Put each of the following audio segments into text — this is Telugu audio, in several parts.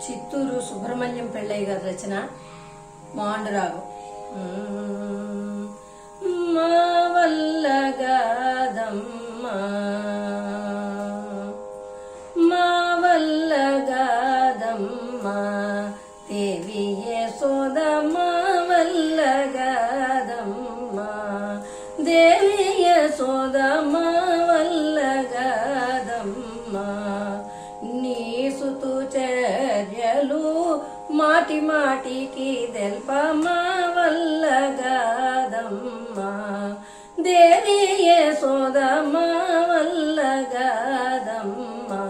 చిత్తూరు సుబ్రహ్మణ్యం పిళ్ళయ్య గారి రచన మాండురాగం. మా వల్ల గాదమ్మా, మా వల్ల గాదమ్మా, దేవి యశోద మా వల్ల గాదమ్మా, దేవి యశోద మా వల్ల గాదమ్మా, నీ సుతు చర్యలు మాటి మాటికి తెల్ప మా వల్ల గాదమ్మా, దేవి యశోద మా వల్ల గాదమ్మా,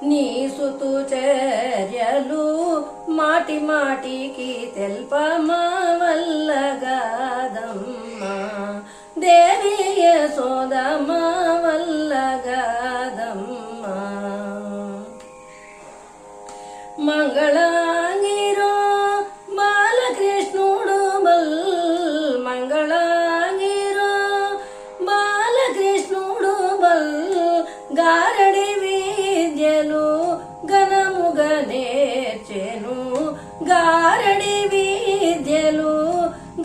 నీ సుతు చర్యలు మాటి మాటికి తెల్ప మా వల్ల గాదమ్మా, దేవి యశోద మా వల్ల గాదమ్మా, మంగళాంగిరో బాలకృష్ణుడు బల్, మంగళాంగిరో బాలకృష్ణుడు బల్, గారడి విద్యలు ఘనముగా నేర్చెను, గారడి విద్యలు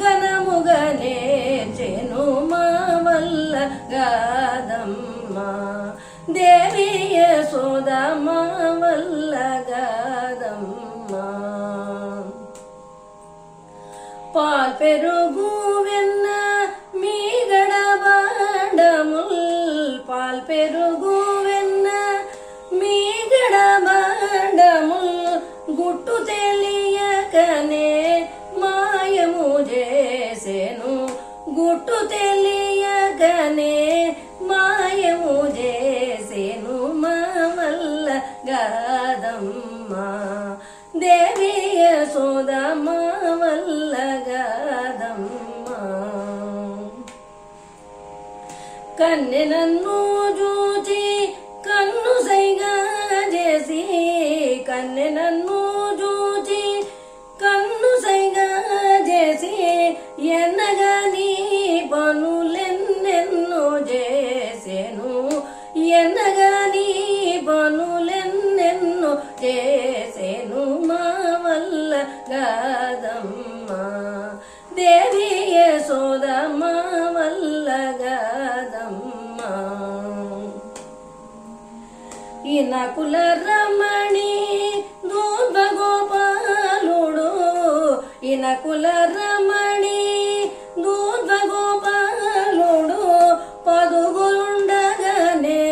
ఘనముగా నేర్చెను మా వల్ల గాదమ్మా, దేవి యశోద మా వల్ల గాదమ్మా, పాల్ పెరుగు వెన్న మీగడ బాండముల్, పాల్ పెరుగు వెన్న మీగడ బాండముల్, గుట్టు తెలియకనే మాయము చేసెను, గుట్టు తెలియకనే మాయము చేసెను మా వల్ల గాదమ్మా, దేవి యశోద మా వల్ల గాదమ్మా, కన్నె నన్ను చూచి కన్ను సైగా చేసి, కన్నె నన్ను చూచి కన్ను సైగా చేసి, ఎన్నగా నీ పనులెన్నెన్నో చేసెను, ఎన్నగా నీ పనులెన్నెన్నో చేసెను మా వల్ల గాదమ్మా, దేవి యశోద మా వల్ల గాదమ్మా, ఇనకుల రమణి దూర్వ గోపాలుడు, ఇనకుల రమణి దూర్వ గోపాలుడు, పదుగురుండగానే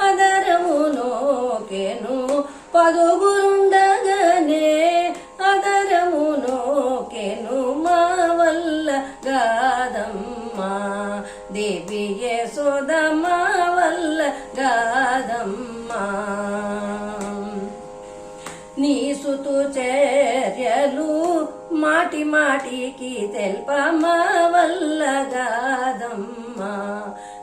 అదరము నోకెను, పదుగురుండగానే అదరము నోకెను మా వల్ల గాదమ్మా, దేవి యశోద మా వల్ల గాదమ్మా, నీ సుతు చర్యలు మాటి మాటికి తెల్ప మా వల్ల గాదమ్మా,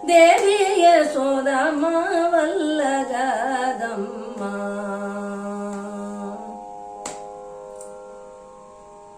దేవి యశోద మా వల్ల గాదమ్మా.